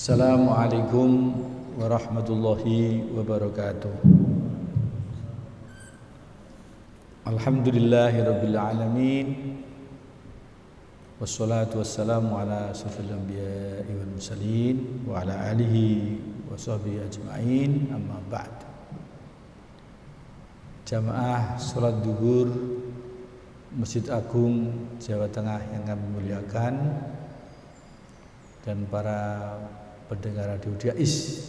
Assalamualaikum warahmatullahi wabarakatuh. Alhamdulillahirabbil alamin. Wassalatu wassalamu ala asyrofil anbiya'i wal mursalin wa ala alihi wa sahbihi ajma'in, amma ba'd. Jamaah salat zuhur Masjid Agung Jawa Tengah yang kami muliakan, dan para pendengar Radio Dais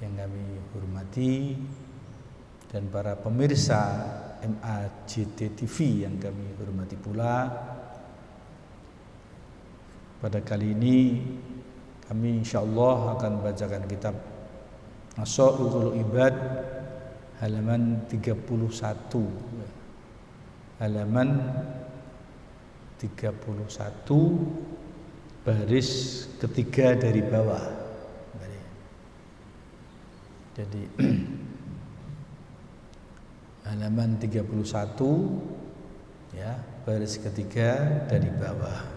yang kami hormati, dan para pemirsa MAJT TV yang kami hormati pula. Pada kali ini kami insyaallah akan membacakan kitab Sha'ikhul Ibad halaman 31, halaman 31 baris ketiga dari bawah. Jadi halaman 31 ya, baris ketiga dari bawah.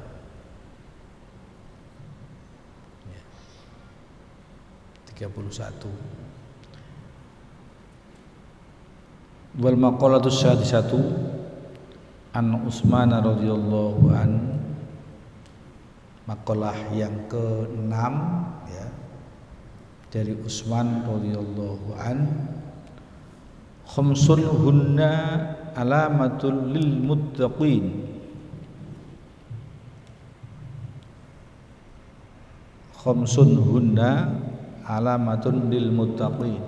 Ya. 31. Wal maqalatu sadisatu an Utsman radhiyallahu an. Makalah yang ke-6 ya, dari Utsman radhiyallahu an. Khamsun hunna alamatul lil muttaqin. Khamsun hunna alamatun lil muttaqin.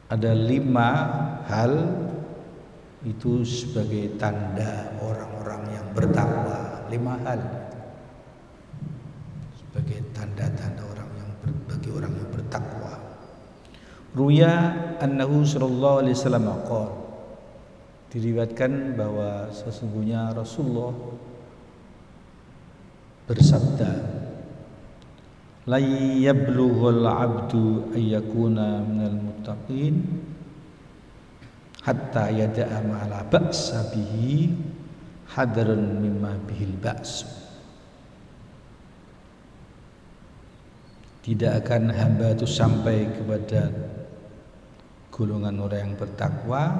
Ada 5 hal itu sebagai tanda orang-orang yang bertakwa. 5 hal sebagai tanda-tanda bagi orang yang bertakwa. Ruya annahu sallallahu alaihi wasallam qala, diriwayatkan bahwa sesungguhnya Rasulullah bersabda, la yablughul 'abdu ayyakuna minal muttaqin hatta yada'a ma la ba'sa bihi hadarun mimma bihil ba's. Tidak akan hamba itu sampai kepada golongan orang yang bertakwa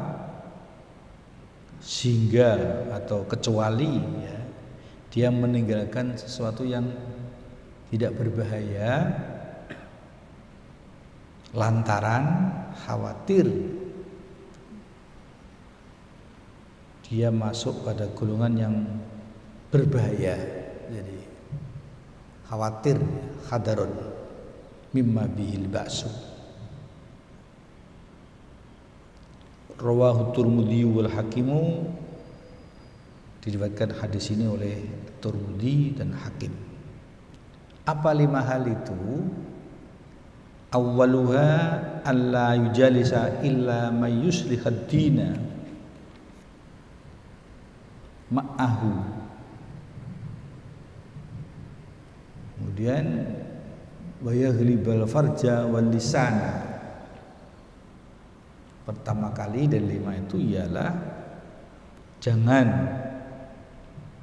sehingga atau kecuali ya, dia meninggalkan sesuatu yang tidak berbahaya lantaran khawatir dia masuk pada golongan yang berbahaya. Jadi khawatir, hadarun mimma bihil ba'su. Rawahu Tirmidzi wal Hakimu, diriwayatkan hadis ini oleh Tirmidzi dan Hakim. Apa 5 hal itu? Awwaluha alla yujalisa illa may yuslihad dina ma'ahu. Kemudian wa yaghlibal farja wal lisana. Pertama kali dari 5 itu ialah jangan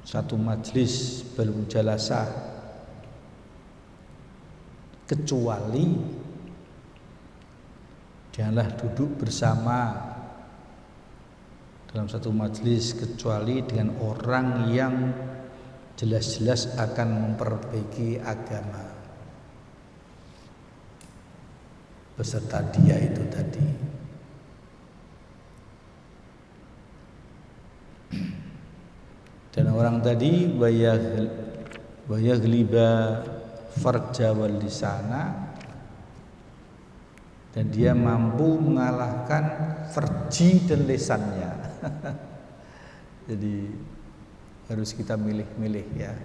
satu majlis bermujalasah kecuali janganlah duduk bersama dalam satu majlis kecuali dengan orang yang jelas-jelas akan memperbaiki agama beserta dia itu tadi. Dan orang tadi wayaghliba farja wal lisana, dan dia mampu mengalahkan farji dan lisannya. Jadi harus kita milih-milih ya.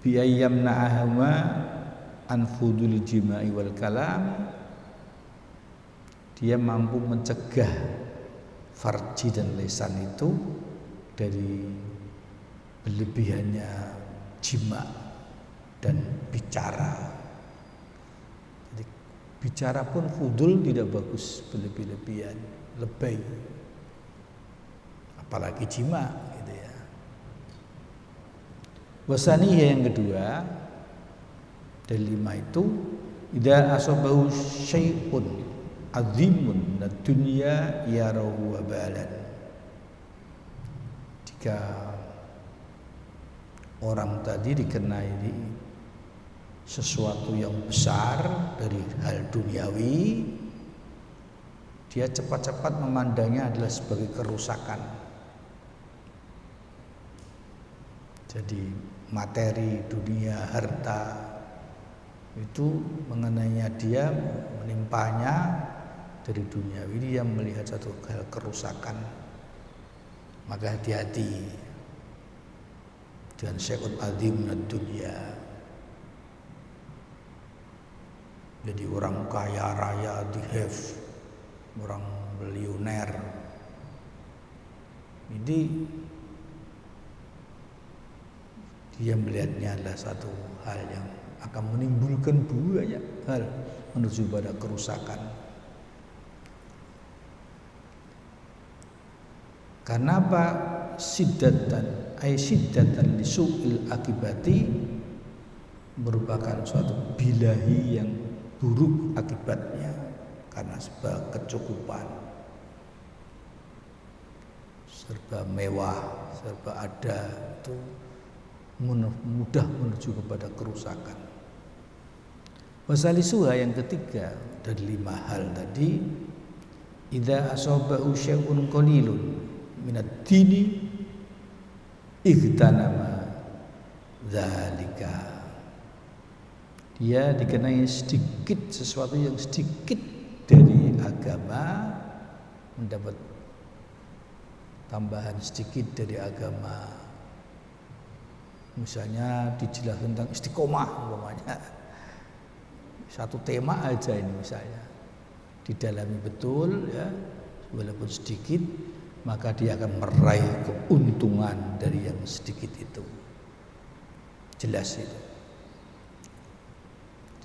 Bi ayyamna ahma anfudul jima'i wal kalam, dia mampu mencegah farji dan lisan itu dari berlebihannya jima dan bicara. Jadi bicara pun fudul, tidak bagus berlebih-lebihan, lebay. apalagi jima gitu ya. Wasani yang kedua dari 5 itu, idza asabahu syai'un azimun minad dunya yarahu wabalan. Jika orang tadi dikenai sesuatu yang besar dari hal duniawi, dia cepat-cepat memandangnya adalah sebagai kerusakan. Jadi materi, dunia, harta itu mengenainya dia, menimpanya dari duniawi, dia melihat satu hal kerusakan. Maka hati-hati dengan syai'un azim minad dunya. Jadi orang kaya raya di have, orang miliuner, ini dia melihatnya adalah satu hal yang akan menimbulkan banyak hal menuju pada kerusakan. Karena apa? Siddatan li su'il akibati, merupakan suatu bilahi yang buruk akibatnya karena sebab kecukupan, serba mewah, serba ada, itu mudah menuju kepada kerusakan. Wasalisuha yang ketiga dari 5 hal tadi, idza asabahu syai'un qalilun minad dini igtanama dzalika. Dia dikenai sedikit, sesuatu yang sedikit dari agama, mendapat tambahan sedikit dari agama. Misalnya dijelaskan tentang istiqomah umpamanya, satu tema aja ini misalnya, didalami betul ya, walaupun sedikit, maka dia akan meraih keuntungan dari yang sedikit itu. Jelas itu.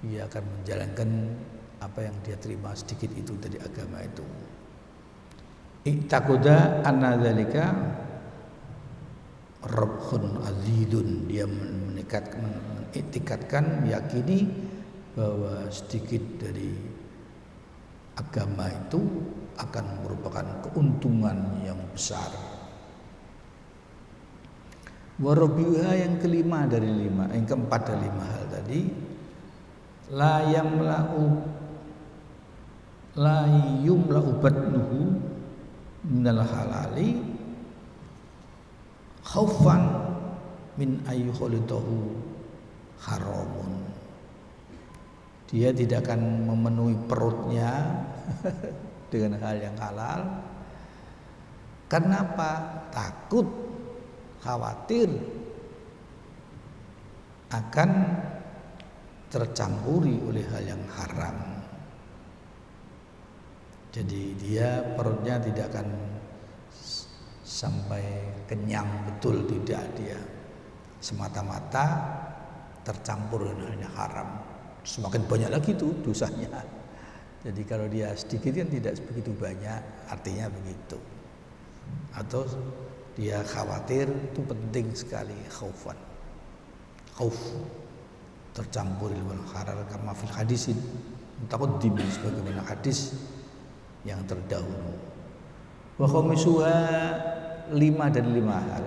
Dia akan menjalankan apa yang dia terima sedikit itu dari agama itu. I'taqada anna dzalika rabhun azidun, dia mengitikadkan, meyakini bahwa sedikit dari agama itu akan merupakan keuntungan yang besar. Warabiha yang kelima dari 5, yang keempat dari 5 hal tadi, la yumla'u batnuhu minal halali khaufan min ayyukhalidahu haramun. Dia tidak akan memenuhi perutnya dengan hal yang halal. Kenapa? Takut, khawatir akan tercampuri oleh hal yang haram. Jadi dia perutnya tidak akan sampai kenyang betul, tidak, dia semata-mata tercampur dengan hal yang haram. Semakin banyak lagi tuh dosanya. Jadi kalau dia sedikit kan tidak begitu banyak, artinya begitu. Atau dia khawatir, itu penting sekali, khaufan, khauf, tercampur ilmu haram, kama fil hadisin mutaqaddim, sebagaimana hadis yang terdahulu. Wa khamisuha 5 dan 5 hal.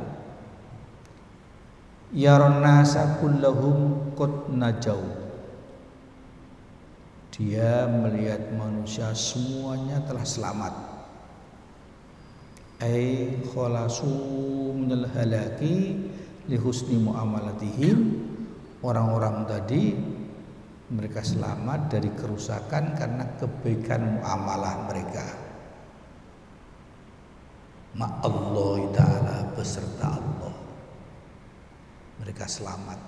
Yaron nasa kullahum qad najau. Dia melihat manusia semuanya telah selamat. Ai khalasu minal halaki li husni muamalatihim. Orang-orang tadi mereka selamat dari kerusakan karena kebaikan muamalah mereka. Ma'allah ta'ala, beserta Allah, mereka selamat.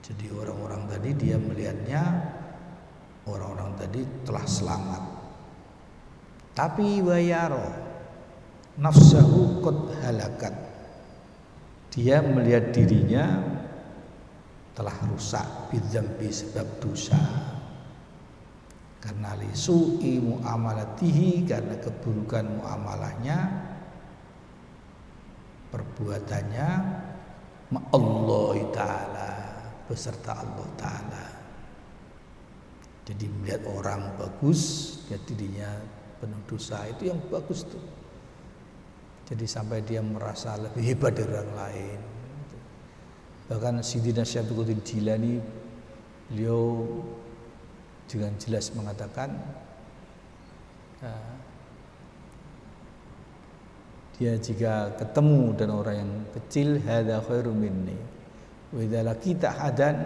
Jadi orang-orang tadi dia melihatnya, orang-orang tadi telah selamat. Tapi wayaro nafsahu qad halakat, dia melihat dirinya telah rusak bidzambi, sebab dosa, karena lisu'i muamalatihi, karena keburukan muamalahnya, perbuatannya Allah Ta'ala, beserta Allah Ta'ala. Jadi melihat orang bagus, lihat dirinya penuh dosa, itu yang bagus tuh. Jadi sampai dia merasa lebih hebat dari orang lain. Bahkan Sidina Syaikhul Jilani, beliau dengan jelas mengatakan dia jika ketemu dengan orang yang kecil, hadza khairu minni. Wa idza laqita hadan,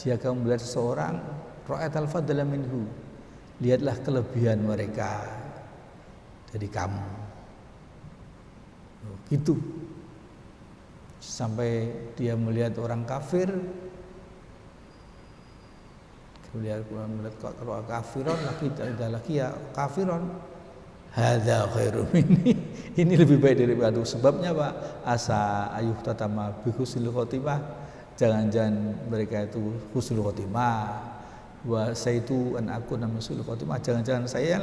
jika kamu melihat seseorang, ra'aital fadla minhu, lihatlah kelebihan mereka dari kamu. Gitu. Sampai dia melihat orang kafir, melihat kalau kafiron lagi ya kafiron, hadza khairu minni, ini lebih baik daripada itu. Sebabnya Pak, asa ayuh tatama bi husnul khotimah, jangan-jangan mereka itu husnul khotimah, wa saitu an aku nama husnul khotimah, jangan-jangan saya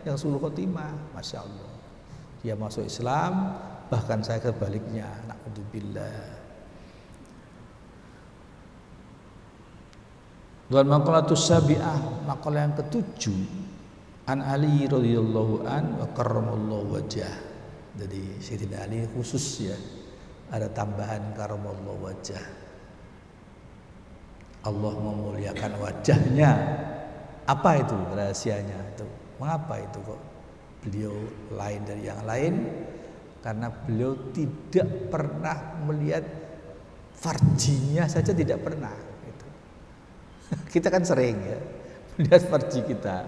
yang husnul khotimah. Masya Allah, dia masuk Islam, bahkan saya kebaliknya, na'udzubillah. Wal maqalatus sabi'ah, maqalah yang ketujuh, an Ali radhiyallahu an wa karramallahu wajah. Jadi Sayyidina Ali khusus ya, ada tambahan karramallahu wajah. Allah memuliakan wajahnya. Apa itu rahasianya itu? Mengapa itu kok beliau lain dari yang lain? Karena beliau tidak pernah melihat farjinya saja, tidak pernah gitu. Kita kan sering ya melihat farji kita,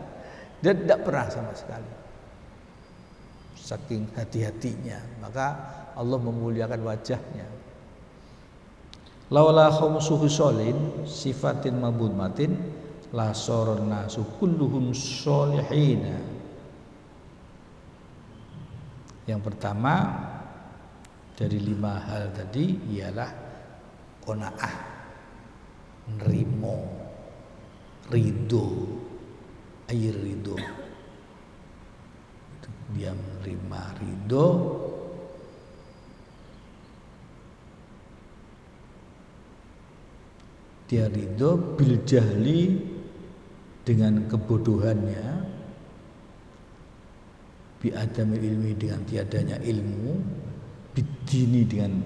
dia tidak pernah sama sekali. Saking hati-hatinya, maka Allah memuliakan wajahnya. Laula khamsu khusolin sifatin mabudmatin la saron nasu kulluhum sholihina. Yang pertama dari 5 hal tadi ialah qanaah, nerimo, ridho, air ridho. Dia menerima ridho, dia ridho bil jahli, dengan kebodohannya, bi adami ilmi, dengan tiadanya ilmu, bidini, dengan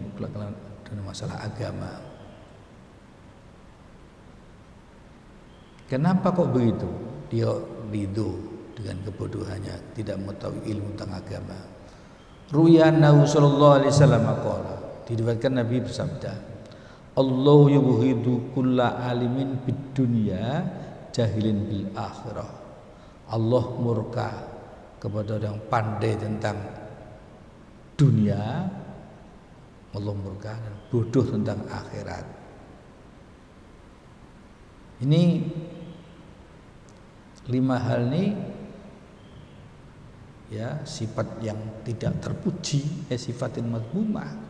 masalah agama. Kenapa kok begitu? Dia ridho dengan kebodohannya, tidak mengetahui ilmu tentang agama. Ru'yanahu sallallahu alaihi wasallam qala, diriwayatkan Nabi bersabda, Allah yubghidu kulla alimin bid dunya jahilin bil akhirah. Allah murka kepada orang pandai tentang dunia, Allah murka, dan bodoh tentang akhirat. Ini 5 hal ini ya, sifat yang tidak terpuji, sifatin madmumah.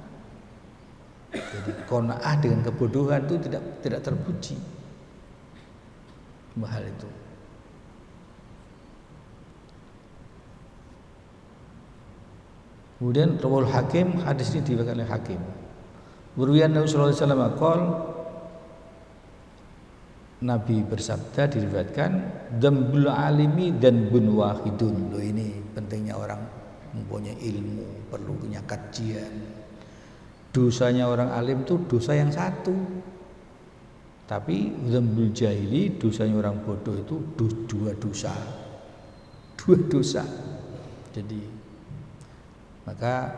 Jadi qanaah dengan kebodohan itu tidak terpuji. 5 hal itu. Kemudian rawal Hakim, hadis ini diriwayatkan oleh Hakim. Berwiyan Nabi sallallahu alaihi wasallam qol, Nabi bersabda, diriwayatkan, dzambul alimi dan bun wahidun. Loh, ini pentingnya orang mempunyai ilmu, perlu punya kajian. Dosanya orang alim itu dosa yang satu. Tapi dzambul jahili, dosanya orang bodoh itu 2 dosa. 2 dosa. Jadi maka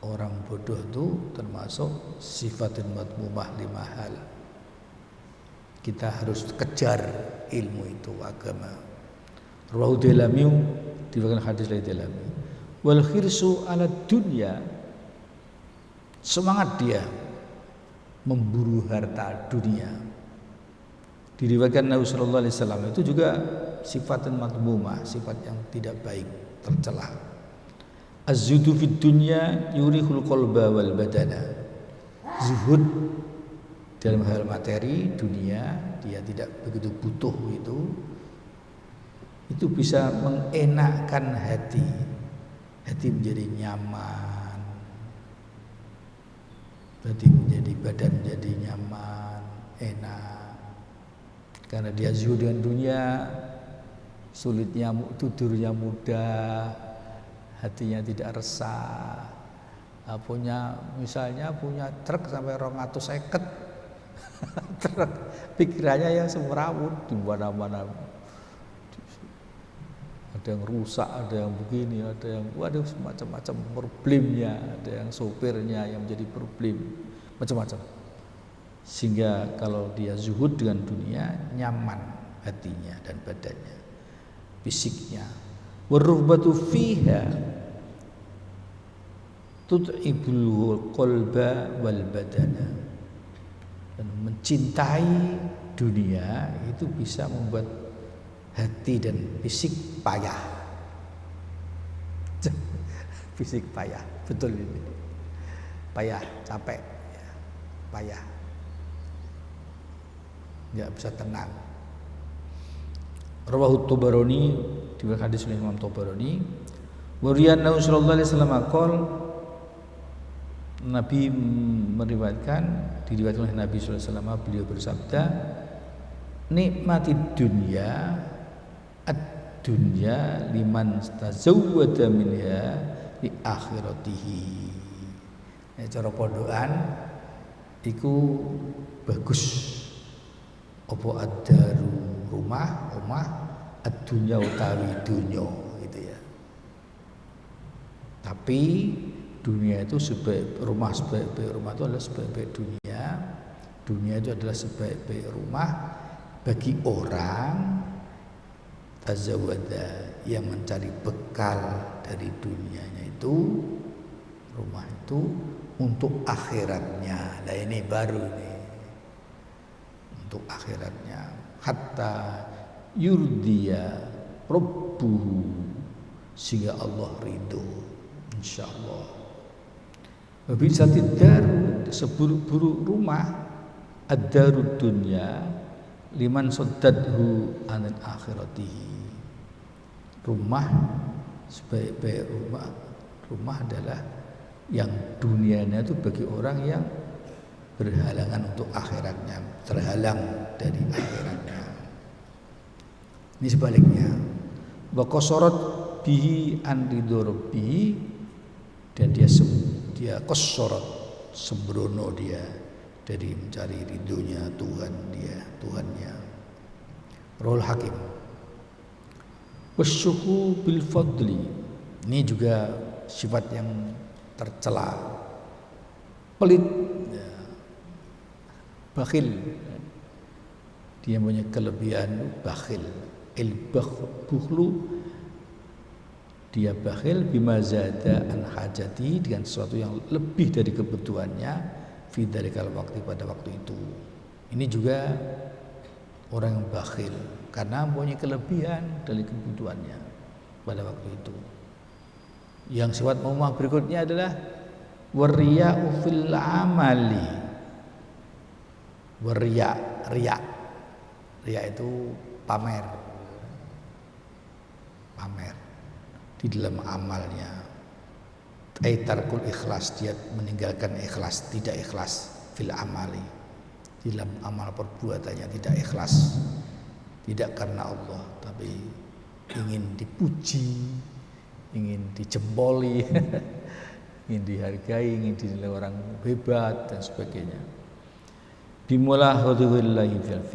orang bodoh itu termasuk sifatul madmumah 5 hal. Kita harus kejar ilmu itu, agama. Rawahu Dailami, diriwayatkan hadis dari Dailami. Wal khirsu ala dunya, semangat dia memburu harta dunia. Diriwayatkan Nabi sallallahu alaihi wasallam, itu juga sifatun madmumah, sifat yang tidak baik, tercela. Az-zuhdu fid dunya yurihul qalba wal badana. Zuhud dalam hal materi dunia, dia tidak begitu butuh itu bisa mengenakkan hati menjadi nyaman, Berarti menjadi badan jadi nyaman, enak. Karena dia zuhud dengan dunia, sulitnya tidurnya mudah, hatinya tidak resah. Misalnya punya truk sampai 250 truk, pikirannya yang semrawut di mana-mana. Ada yang rusak, ada yang begini, ada yang macam-macam problemnya, ada yang sopirnya yang menjadi problem, macam-macam. Sehingga kalau dia zuhud dengan dunia, nyaman hatinya dan badannya, fisiknya. Waruhbatu fiha tut'ibul qalba wal badana. Dan mencintai dunia itu bisa membuat hati dan fisik payah. Fisik payah, betul ini. Payah, capek, ya, payah. Nggak bisa tenang. Rawahu Tabarani, diriwayatkan hadis oleh Imam Tabarani. Wa riyannahu sallallahu alaihi wasallam qol, Nabi diriwayatkan oleh Nabi sallallahu alaihi wasallam, beliau bersabda, nikmatid dunya ad-dunya liman tazawwada minha li akhiratihi. Cara pondokan iku bagus apa ad-daru rumah, ad-dunya utawi dunya gitu ya. Tapi dunia itu sebaik rumah itu adalah sebaik dunia. Dunia itu adalah sebaik rumah bagi orang tazawwada yang mencari bekal dari dunianya itu, rumah itu untuk akhiratnya. Nah ini baru nih, untuk akhiratnya. Hatta yurdiya rabbuhu, sehingga Allah ridho, insyaallah. Bisa tidak seburuk-buruk rumah ad-darud dunya liman saddadhu anil akhiratihi. Rumah sebaik-baik rumah adalah yang dunianya itu bagi orang yang berhalangan untuk akhiratnya, terhalang dari akhiratnya. Ini sebaliknya. Wa qasarat bihi an ridorbihi, dan dia qasarat, sembrono dia dari mencari ridhonya Tuhannya. Rawal Hakim. Wasyuhu bil fadli, ini juga sifat yang tercela. Pelit, ya. Bakhil, dia punya kelebihan bakhil. Bukhlu, dia bakhil bima zada an hajati, dengan sesuatu yang lebih dari kebutuhannya fi dzalikal waqti, pada waktu itu. Ini juga orang yang bakhil karena punya kelebihan dari kebutuhannya pada waktu itu. Yang sifat umum berikutnya adalah wariya'u fil amali. Riya itu pamer di dalam amalnya. Tarkul ikhlas, dia meninggalkan ikhlas, tidak ikhlas fil amali, di dalam amal perbuatannya tidak ikhlas, tidak karena Allah, tapi ingin dipuji, ingin dijempoli, ingin dihargai, ingin dinilai orang hebat dan sebagainya. Bimulahadzulillahi fil,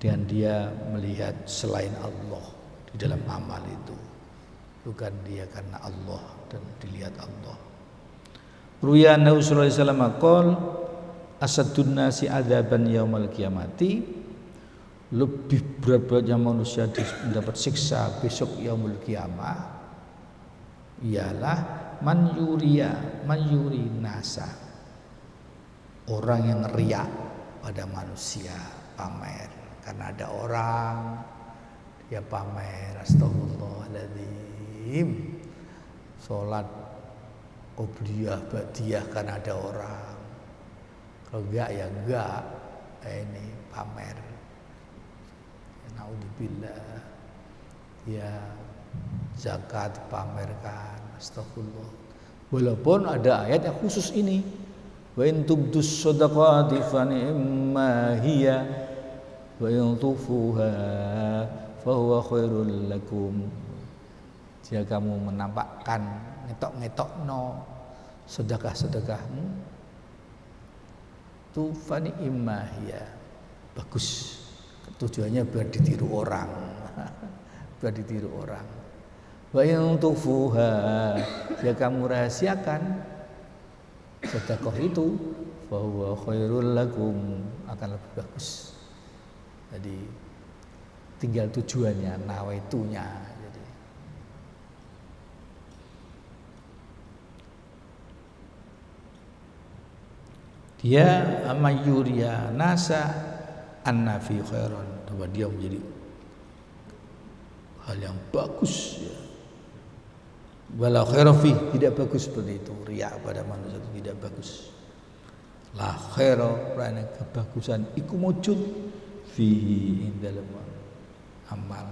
dan dia melihat selain Allah di dalam amal itu, bukan dia karena Allah dan dilihat Allah. Ruya Nabi sallallahu alaihi wasallam qol asadun nasi adzaban yaumal qiyamati, lebih berat-beratnya manusia mendapat siksa besok yaumul qiyamah ialah man yuri nasa, orang yang riya pada manusia, pamer. Karena ada orang dia pamer, astagfirullahaladzim, sholat qobliyah ba'diyah karena ada orang. Kalau enggak ya enggak, ini pamer. Naudzubillah. Ya zakat pamerkan, astagfirullah. Walaupun ada ayat yang khusus ini, Wa in tubdus shadaqati fa ni'ma hiya wa in tufuha fa huwa khairul lakum. Jika kamu menampakkan ngetok-ngetokno sedekah-sedekahmu tu fa ni'ma hiya, bagus. Tujuannya biar ditiru orang. Biar ditiru orang. Wa in tufuha, jika kamu rahasiakan sedekah itu, fa huwa khairul lakum, akan lebih bagus. Jadi tinggal tujuannya, nawaitunya. Jadi dia amayuriya nasa anna fi khairan, bahwa dia menjadi hal yang bagus ya. Wala khaira fi, tidak bagus seperti itu. Riya pada manusia itu tidak bagus. La khaira, karena kebagusan iku mujud fihi dalam amal.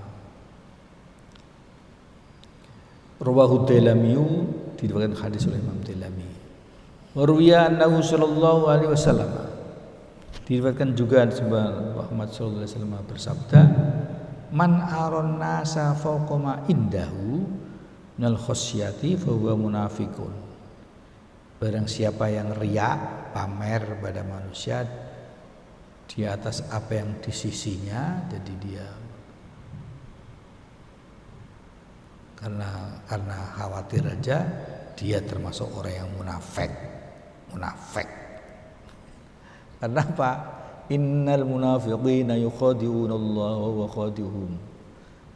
Rawahu Dailami, diriwayatkan hadis oleh Imam Dailami. Wa ruwiya annahu sallallahu alaihi wasallam, diriwayatkan juga Muhammad sallallahu alaihi wasallam bersabda, man aron nasa fawqa ma indahu minal khosyati fa huwa munafiqun. Barang siapa yang riya, pamer pada manusia di atas apa yang di sisinya, jadi dia karena khawatir aja, dia termasuk orang yang munafik. Karena apa? Innal munafiqina yukhadi'una Allah wa huwa khadi'uhum.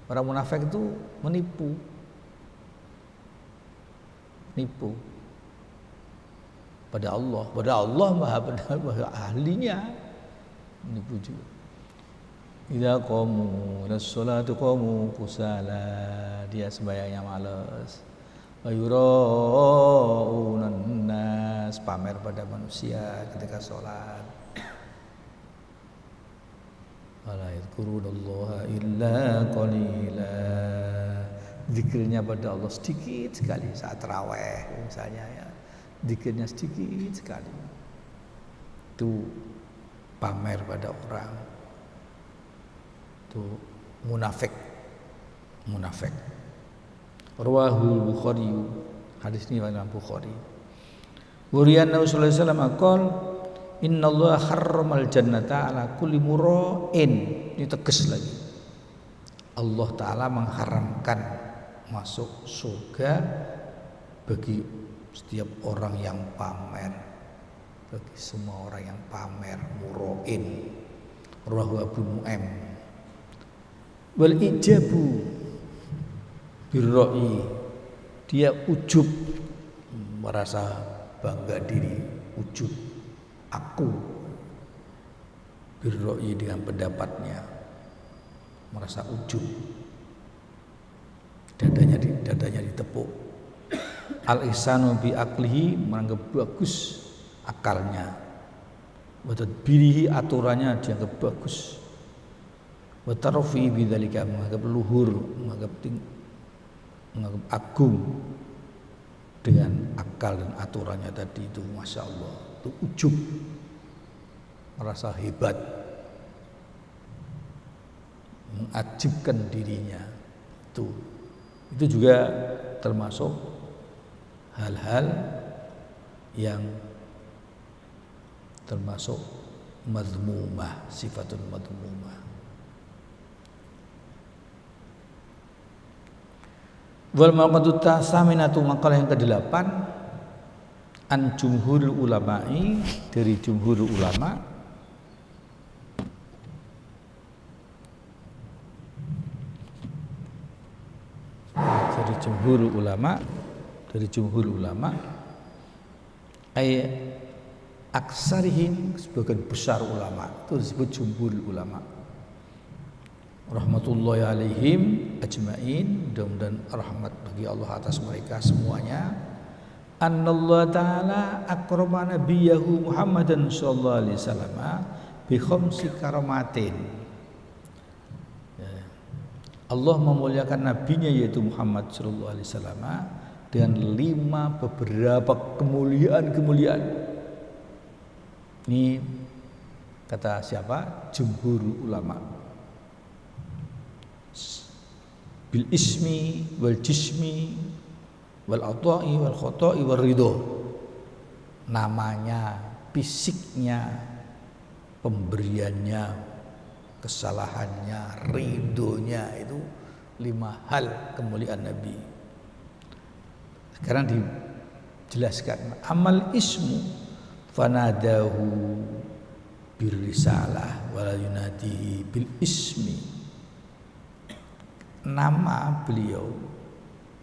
Orang munafik itu menipu pada Allah maha benar, maha ahlinya menipu juga. Idza qamu lis-sholati qamu kusala, dia sembahyangnya malas. Wa yura'unan nas, pamer pada manusia ketika sholat. Wala yadhkurunallaha illa qalila, zikirnya pada Allah sedikit sekali. Saat tarawih misalnya ya, zikirnya sedikit sekali. Itu pamer pada orang, itu munafik. Rawahul Bukhari, hadis ini riwayat Bukhari. Wuriyan Nabi sallallahu alaihi wasallam qol, innallaha harramal jannata ala kulli mura'in. Ini tegas lagi, Allah Ta'ala mengharamkan masuk surga bagi setiap orang yang pamer, bagi semua orang yang pamer, mura'in. Rawahu Abu Nu'aim. Wal ijabu birra'i, dia ujub, merasa bangga diri, ujub, aku, birra'i dengan pendapatnya, merasa ujub, dadanya ditepuk. Al-ihsanu bi aklihi, menganggap bagus akalnya. Wa tadbirihi, aturannya dianggap bagus. Wa tarfi bidzalika, menganggap luhur, menganggap agung dengan akal dan aturannya tadi itu, masya Allah, itu ujub, merasa hebat, mengajibkan dirinya. Itu juga termasuk hal-hal yang termasuk madhmumah, sifatun madhmumah. Wal maqatud tasaminatu, makalah yang ke-8, an jumhurul ulama'i, dari jumhur ulama, dari jumhur ulama ay aksarihim, sebagian besar ulama itu disebut jumhur ulama, rahmatullahi alaihim ajmain, mudah-mudahan rahmat bagi Allah atas mereka semuanya. Annallahu ta'ala akrama nabiyahu Muhammadan sallallahu alaihi wasallam bi khamsi karamatin. Allah memuliakan nabinya yaitu Muhammad sallallahu alaihi wasallam dengan 5 beberapa kemuliaan. Ini kata siapa? Jumhur ulama. Bil ismi wal jismi wal ata'i wal khota'i wal ridho. Namanya, fisiknya, pemberiannya, kesalahannya, ridhonya, itu 5 hal kemuliaan Nabi. Sekarang dijelaskan, amal ismu fanadahu birrisalah wala yunadihi bil ismi. Nama beliau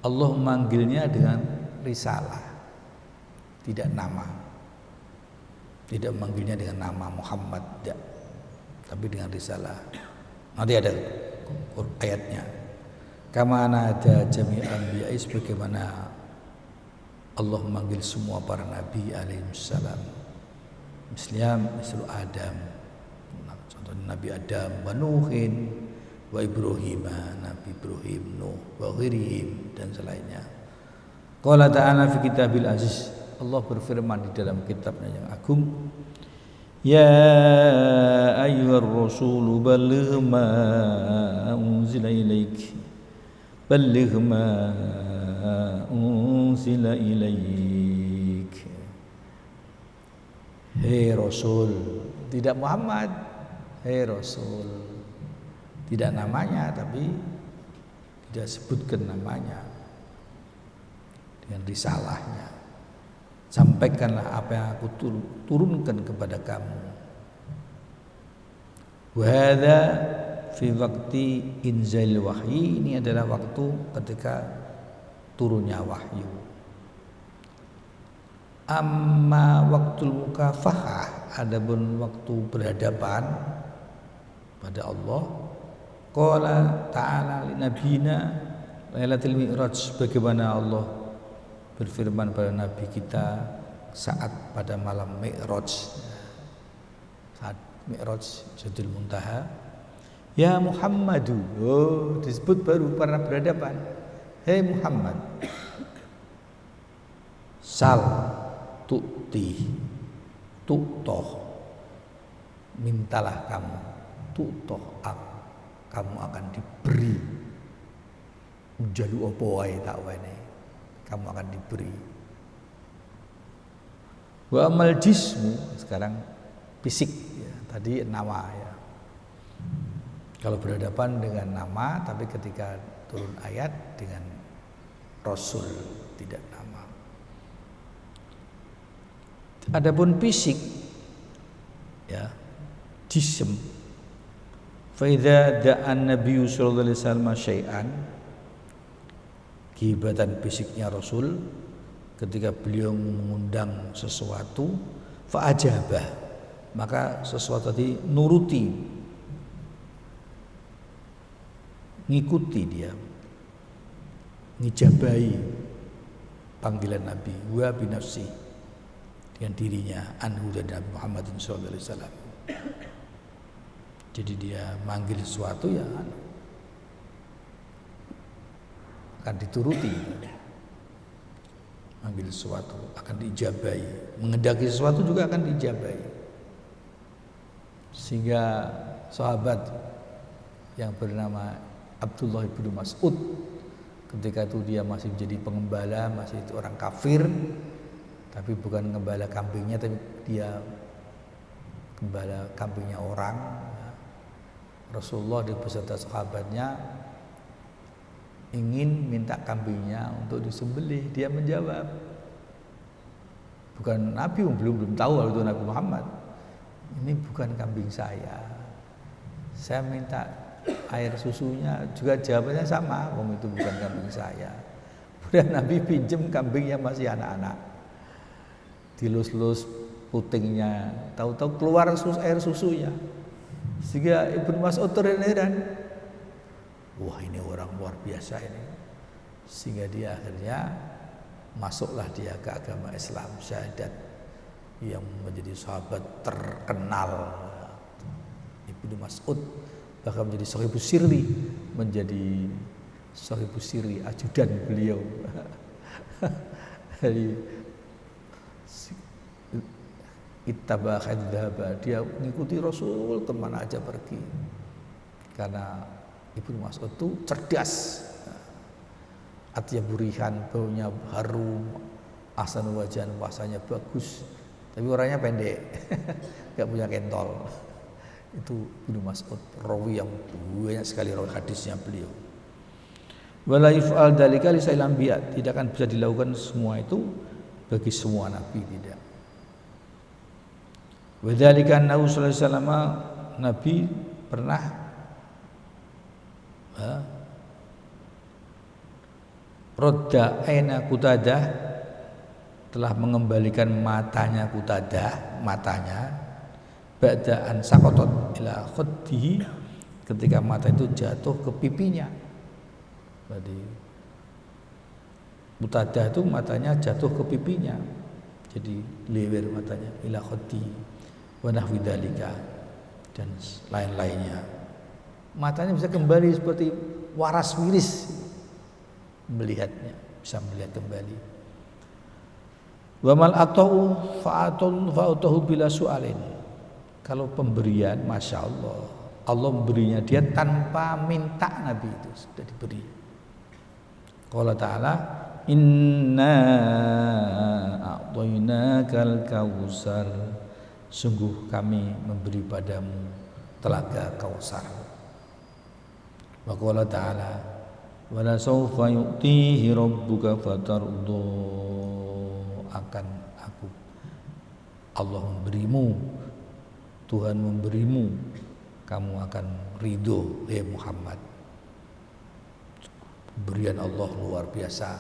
Allah manggilnya dengan risalah, tidak nama. Tidak memanggilnya dengan nama Muhammad, tidak, tapi dengan risalah. Nanti ada ayatnya. Kama nada jami'al anbiya, sebagaimana Allah memanggil semua para nabi alaihissalam. Misalnya Adam, contohnya Nabi Adam, wa Nuhin, wa Ibrahim, Nabi Ibrahim, Nuh, wa ghairihim, dan selainnya. Qala ta'ala fi kitabil aziz, Allah berfirman di dalam kitabnya yang agung, ya ayyuhar rasulu balligh ma unzila ilaik, balligh ma unzila ilaik. Hei Rasul, tidak Muhammad, hei Rasul, tidak namanya, tapi tidak sebutkan namanya, dengan risalahnya. Sampaikanlah apa yang aku turunkan kepada kamu. Wa hadza fi waqti inzal wahyi, ini adalah waktu ketika turunnya wahyu. Amma waktul mukafahah, adapun waktu berhadapan pada Allah, qala ta'ala li nabiyina lailatul mi'raj, bagaimana Allah berfirman pada nabi kita saat pada malam Mi'raj, saat Mi'raj Sidratul Muntaha. Ya Muhammadu, oh disebut baru pernah berhadapan. Hei Muhammad, sal tu'ti tu'toh, mintalah kamu, tu'toh kamu akan diberi. Jalu opo wae tak wene, kamu akan diberi. Wa amal jismu, sekarang fisik ya, tadi nama ya. Kalau berhadapan dengan nama, tapi ketika turun ayat dengan Rasul, tidak nama. Adapun fisik ya, jism, fa idza da'an nabiyyu sallallahu alaihi wasallam syai'an, kehebatan fisiknya Rasul ketika beliau mengundang sesuatu, fa ajabah, maka sesuatu tadi nuruti, ngikuti dia, ngijabahi panggilan Nabi, wa binafsi, dengan dirinya, anhu dari Nabi Muhammad sallallahu alaihi wasallam. Jadi dia manggil sesuatu ya akan dituruti, manggil sesuatu akan diijabahi, mengendaki sesuatu juga akan diijabahi. Sehingga sahabat yang bernama Abdullah bin Mas'ud, ketika itu dia masih menjadi pengembala, masih itu orang kafir, tapi bukan gembala kambingnya, tapi dia gembala kambingnya orang. Rasulullah beserta sahabatnya ingin minta kambingnya untuk disembelih, dia menjawab, bukan Nabi, belum tahu kalau itu Nabi Muhammad, ini bukan kambing saya minta air susunya, juga jawabannya sama, itu bukan kambing saya. Kemudian Nabi pinjem kambingnya masih anak-anak, dilus-lus putingnya, tahu-tahu keluar air susunya, sehingga Ibnu Mas'ud terheran, wah ini orang luar biasa ini, sehingga dia akhirnya masuklah dia ke agama Islam, syahadat, yang menjadi sahabat terkenal Ibnu Mas'ud, bahkan menjadi sahibus sirri, menjadi sahibus sirri, ajudan beliau. Jadi ittaba khadzaba, dia mengikuti Rasul kemana aja pergi. Karena Ibnu Mas'ud itu cerdas, atyaburihan, baunya harum, ahsanu wajan, wajahnya bagus, tapi orangnya pendek, nggak punya kentol. Itu Ibnu Mas'ud, rawi yang banyak sekali rawi hadisnya beliau. Wala yuf'al dzalika li sa'il anbiya, tidak akan bisa dilakukan semua itu bagi semua nabi, tidak. Wa dzalika annahu sallallahu alaihi wasallam, nabi pernah rodda aina Qutadah, telah mengembalikan matanya Qutadah, matanya ba'da an saqatat ila khuddihi, ketika mata itu jatuh ke pipinya. Jadi Qutadah itu matanya jatuh ke pipinya, jadi lewer matanya, ila khuddihi wa nahwi dzalika, dan lain-lainnya. Matanya bisa kembali seperti waras wiris, melihatnya bisa melihat kembali. Wa mal atau fa'atahu bila su'alin, kalau pemberian, masya Allah, Allah memberinya dia tanpa minta, Nabi itu sudah diberi. Qala ta'ala, inna a'tainakal kautsar, sungguh kami memberi padamu telaga Kautsar. Wa qala ta'ala, wala sawfa yu'tihi rabbuka fatarudhu, akan aku Allah memberimu, Tuhan memberimu, kamu akan ridho, Muhammad. Pemberian Allah luar biasa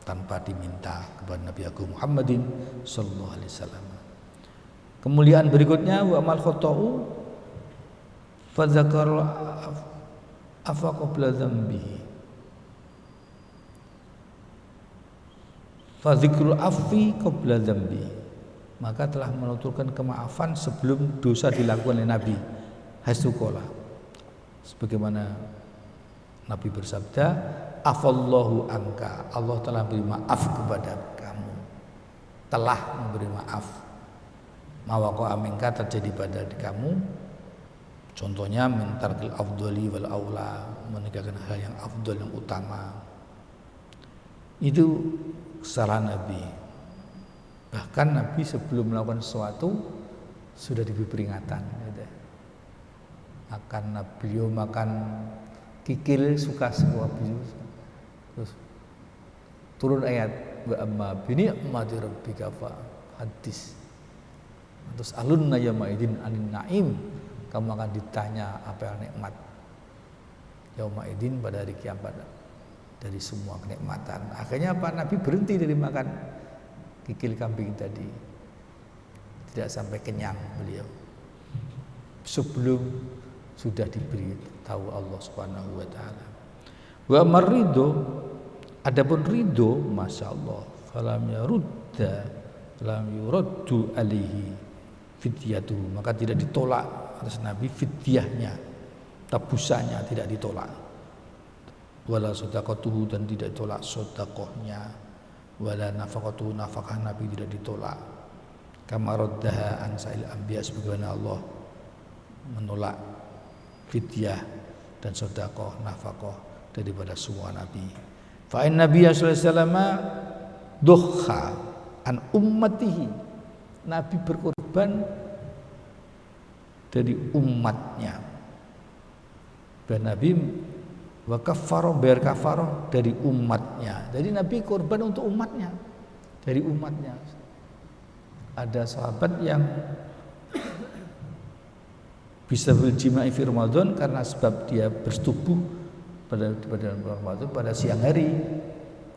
tanpa diminta kepada Nabi Agung Muhammadin sallallahu alaihi wasallam. Kemuliaan berikutnya, wa amal khata'u fa dzakara afa qabla dzambihi, fa dzikrul afwi qabla dzambi, maka telah menuturkan kemaafan sebelum dosa dilakukan oleh Nabi. Hasuqala, sebagaimana Nabi bersabda, afallahu anka, Allah telah memberi maaf kepada kamu, telah memberi maaf. Mawaqa aminka, terjadi pada kamu, contohnya mentarkil afdali wal aula, menegakkan hal yang afdal, yang utama. Itu kesalahan Nabi. Bahkan Nabi sebelum melakukan sesuatu sudah diberi peringatan, gitu. Akan beliau makan kikil, suka semua beliau. Terus turun ayat, wa amma bi ni'mati rabbika fa hadis. Terus alunna yauma idzin anin naim, kamu akan ditanya apa yang nikmat yauma idzin, pada hari kiamat, dari semua kenikmatan. Akhirnya apa? Nabi berhenti dari makan kikil kambing tadi, tidak sampai kenyang beliau sebelum sudah diberi tahu Allah Subhanahu wa taala. Wa marido, adapun ridho, masya Allah, falam yarudda, falam yuraddu alaihi fidyatu, maka tidak ditolak atas Nabi fidyahnya, tebusannya tidak ditolak. Wala sedaqatuhu, dan tidak ditolak sedaqahnya. Wala nafaqatuhu, nafkah Nabi tidak ditolak. Kama raddaha an sa'il anbiya, sebagaimana Allah menolak fidyah dan sedaqah, nafkah daripada semua nabi. Fa in nabiyya sallallahu alaihi wasallam duhha an ummatihi, Nabi berkorban dari umatnya, dan Nabi wa kaffaro, bayar kafaroh dari umatnya. Jadi Nabi korban untuk umatnya, dari umatnya. Ada sahabat yang bisa berjima'i fi Ramadan karena sebab dia bersetubuh pada Ramadan pada siang hari.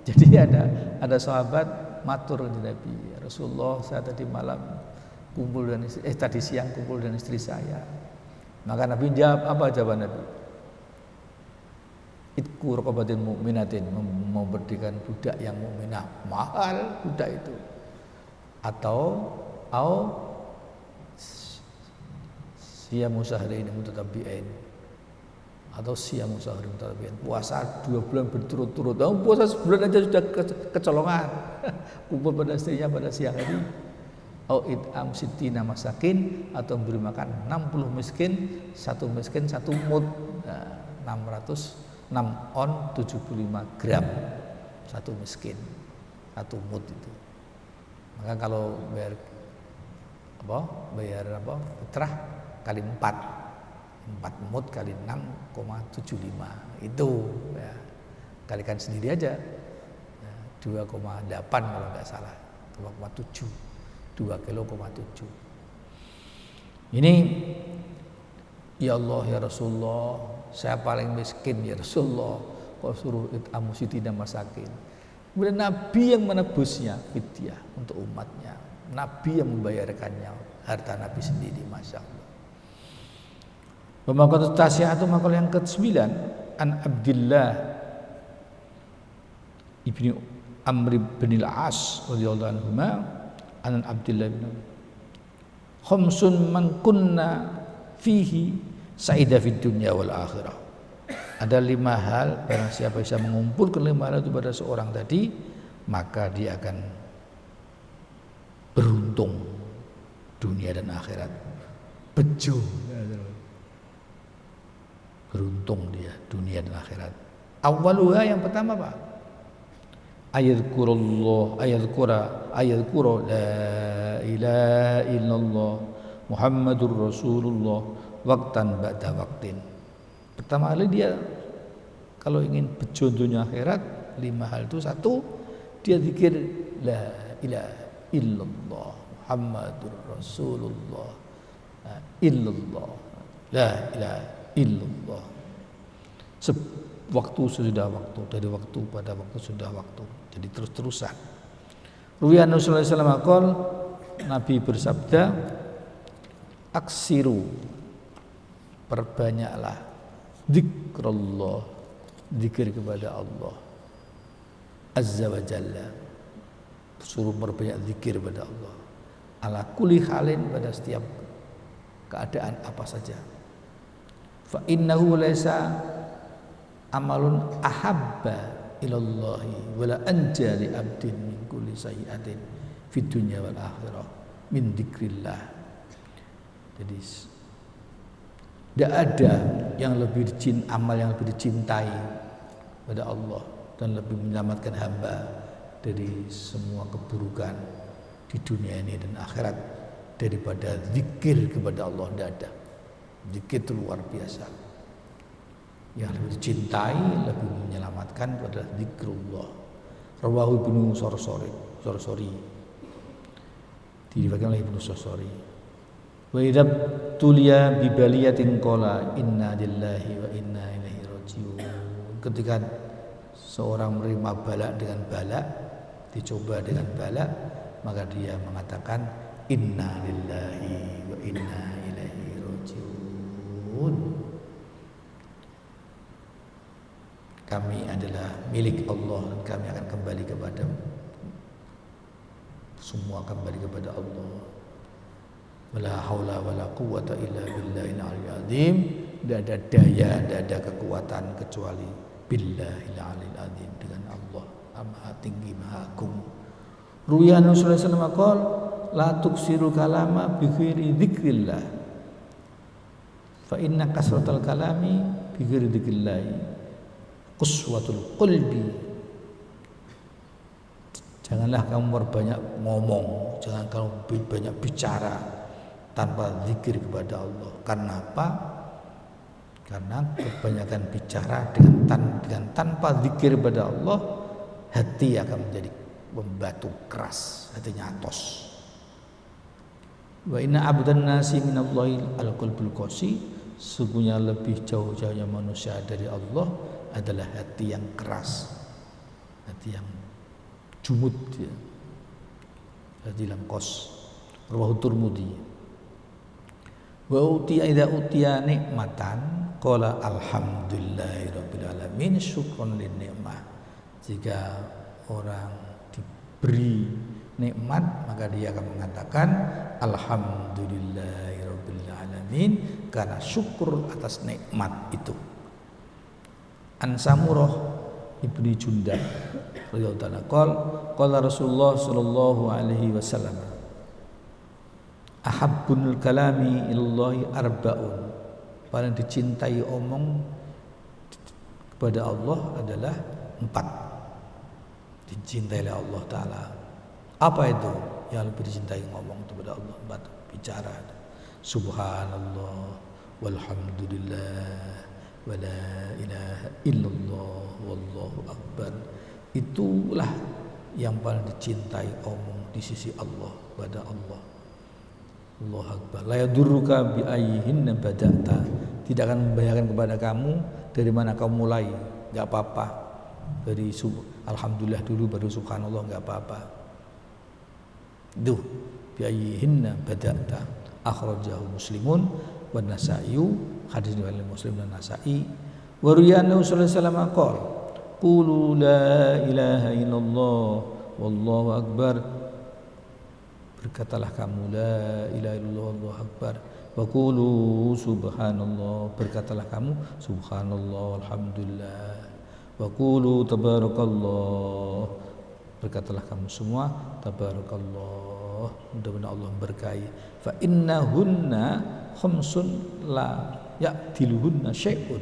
Jadi ada sahabat matur di Nabi, ya Rasulullah, saya tadi malam kumpul dan tadi siang kumpul dengan istri saya. Maka Nabi jawab, apa jawaban Nabi? Itqu raqabatin mu'minatin, memerdekakan budak yang mukminah, mahal budak itu. Atau siyamu syahrain mutatabi'ain, atau siyamu syahrain mutatabi'ain, puasa 2 bulan berturut-turut. Puasa sebulan aja sudah kecolongan. Kumpul pada istrinya pada siang hari. au it'am sittina masakin, atau memberi makan 60 miskin, satu miskin 1 mud, 606 on 75 gram satu miskin, 1 mud itu. Maka kalau bayar fitrah kali 4 mud kali 6,75 itu ya, kalikan sendiri aja ya, 2,8 kalau nggak salah, 2,7 ini. Ya Allah ya Rasulullah, saya paling miskin ya Rasulullah, kok suruh it'amu sittina masakin. Kemudian Nabi yang menebusnya fidyah untuk umatnya, Nabi yang membayarkannya, harta Nabi sendiri, masya Allah. Pemakaman tasyatu makal yang ke-9, an Abdillah ibni Amr bin al-As radhiyallahu anhuma, an Abdillah bin khamsun man kunna fihi sa'ida fid dunya wal akhirah. Ada 5 hal, barang siapa bisa mengumpulkan 5 hal itu pada seorang tadi, maka dia akan beruntung dunia dan akhirat. Bejo, beruntung dia dunia dan akhirat. Awaluha, yang pertama Pak, ayadkura la ilaha illallah Muhammadur Rasulullah waqtan ba'da waqtin. Pertama kali dia kalau ingin bejo dunia akhirat, 5 hal itu. 1, dia zikir la ilaha illallah Muhammadur Rasulullah illallah, la ilaha illallah, waktu sesudah waktu, dari waktu pada waktu sudah waktu, jadi terus-terusan. Ruwiyan Rasulullah sallallahu alaihi wasallam, Nabi bersabda, aksiru, perbanyaklah, zikrullah, zikir kepada Allah azza wa jalla, suruh perbanyak zikir kepada Allah, ala kulli halin, pada setiap keadaan apa saja. Fa innahu laisa amalun ahabba ilallahi wala anja li abdin min kulli sayyi'atin fid dunya wal akhirah min dzikrillah. Jadi tidak ada yang lebih amal yang lebih dicintai pada Allah dan lebih menyelamatkan hamba dari semua keburukan di dunia ini dan akhirat daripada zikir kepada Allah. Tidak ada. Zikir itu luar biasa. Yang lebih dicintai, lebih menyelamatkan adalah zikrullah. Rawahu Ibnu Sarsari. Diriwayatkan oleh Ibnu Sarsari. Wa idza tuliya bi baliyatin qala inna lillahi wa inna ilaihi rajiun. Ketika seorang menerima bala dengan bala, dicoba dengan bala, maka dia mengatakan inna lillahi wa inna ilaihi rajiun. Kami adalah milik Allah dan kami akan kembali kepada, semua kembali kepada Allah. Wala haula wala quwwata illa billahil aliyyil azim. Tidak ada daya, tidak ada kekuatan kecuali billahil aliyyil azim, dengan Allah Maha Tinggi Maha Agung. Ruwiyan Rasulullah sallallahu alaihi wasallam, la tuksiru kalama bi ghairi dzikrillah fa inna kasratal kalami bi ghairi dzikrillah quswatul qalbi. Janganlah kamu berbanyak ngomong, jangan kamu banyak bicara tanpa zikir kepada Allah. Karena apa? Karena kebanyakan bicara dengan tanpa zikir kepada Allah, hati akan menjadi membatu keras, hatinya atos. Wa inna abdan nasi minallahi al-qalbul qasi, sesungguhnya lebih jauh-jauhnya manusia dari Allah adalah hati yang keras, hati yang jumud, ya. Hati yang qas. Rawahu Tirmidzi. Wa utiya idza utiya nikmatan qala alhamdulillahirabbil alamin syukran lin nikmah. Jika orang diberi nikmat, maka dia akan mengatakan alhamdulillahirabbil alamin, karena syukur atas nikmat itu. An Samurah ibni Jundab radhiyallahu anhu qala Rasulullah sallallahu alaihi wasallam, ahabbul kalami illallahi arba'un. Paling dicintai omong kepada Allah adalah 4. Dicintai oleh Allah Ta'ala. Apa itu yang lebih dicintai ngomong kepada Allah? 4. Bicara. Subhanallah walhamdulillah wala ilaha illallah wallahu akbar. Itulah yang paling dicintai omong di sisi Allah, pada Allah. Allahu akbar. La yadurruka bi ayyihin bada'ta. Tidak akan membahayakan kepada kamu dari mana kamu mulai, enggak apa-apa. Dari alhamdulillah dulu baru subhanallah, enggak apa-apa. Duh, bi ayyihin bada'ta. Akhrajahu Muslimun wa Nasa'i. Hadis riwayat Muslim dan Nasa'i. Wa riyanahu sallallahu alaihi wasallam qala qulu la ilaha illallah wallahu akbar. Berkatalah kamu la ilaha illallah wallahu akbar. Wa qulu subhanallah. Berkatalah kamu subhanallah alhamdulillah. Wa qulu tabarakallah. Berkatalah kamu semua tabarakallah. Mudah-mudahan Allah berkahi. Fa innahunna khamsun la ya'diluhunna syai'un.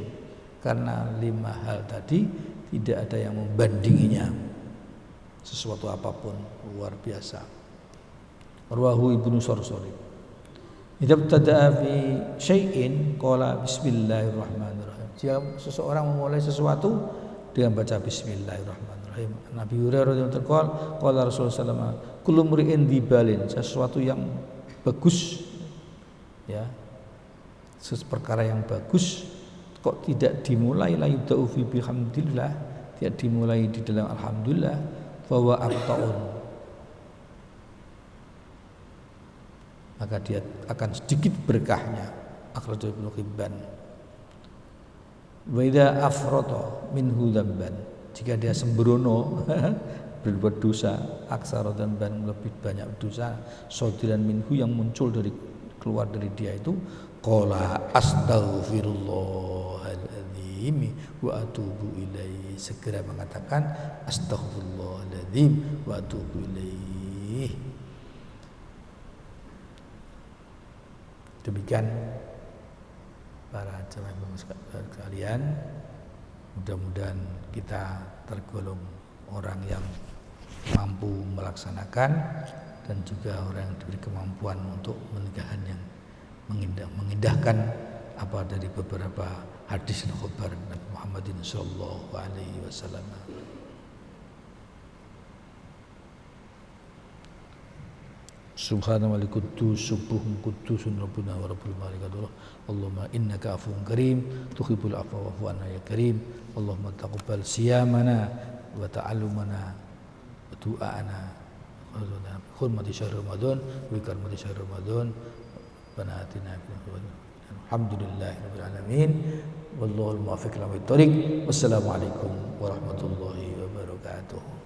Karena 5 hal tadi tidak ada yang membandinginya. Sesuatu apapun luar biasa. Rawahu Ibnu Sarsari. Idza btada'a fi syai'in qala bismillahirrahmanirrahim. Jika seseorang memulai sesuatu dengan baca bismillahirrahmanirrahim. Nabi Hurairah radhiyallahu anhu qala Rasulullah sallallahu alaihi wasallam kullu mri'in dibalin, sesuatu yang bagus, ya, perkara yang bagus kok tidak dimulai la yubda'u fi bihamdillah, tidak dimulai di dalam alhamdulillah, fa wa aqta'un, maka dia akan sedikit berkahnya. Akhrajahu Ibnu Hibban. Wa idza afrata minhu dzamban, jika dia sembrono berbuat dosa, aksara dzamban, lebih banyak dosa, sadiran minhu yang muncul dari keluar dari dia itu, qala astaghfirullahaladzim wa atubu ilaihi, segera mengatakan astaghfirullahaladzim wa atubu ilaihi. Demikian para jemaah sekalian, mudah-mudahan kita tergolong orang yang mampu melaksanakan dan juga orang yang diberi kemampuan untuk menegakkan yang mengindahkan apa dari beberapa hadis dan khabar Nabi Muhammadin sallallahu alaihi wasallam. Subhana wa quddus subuhun quddusun rabbuna wa rabbul malaikatullah. Allahumma innaka afuwun karim tuhibbul afwa wa'fu anna ya karim. Allahumma taqabbal siyamana wa ta'allumana wa du'ana hurmati syahr Ramadan wa karmati syahr Ramadan. Rabbana atina fid dunya alhamdulillahi rabbil alamin wallahul muwaffiq ila thoriq. Wassalamu alaikum warahmatullahi wabarakatuh.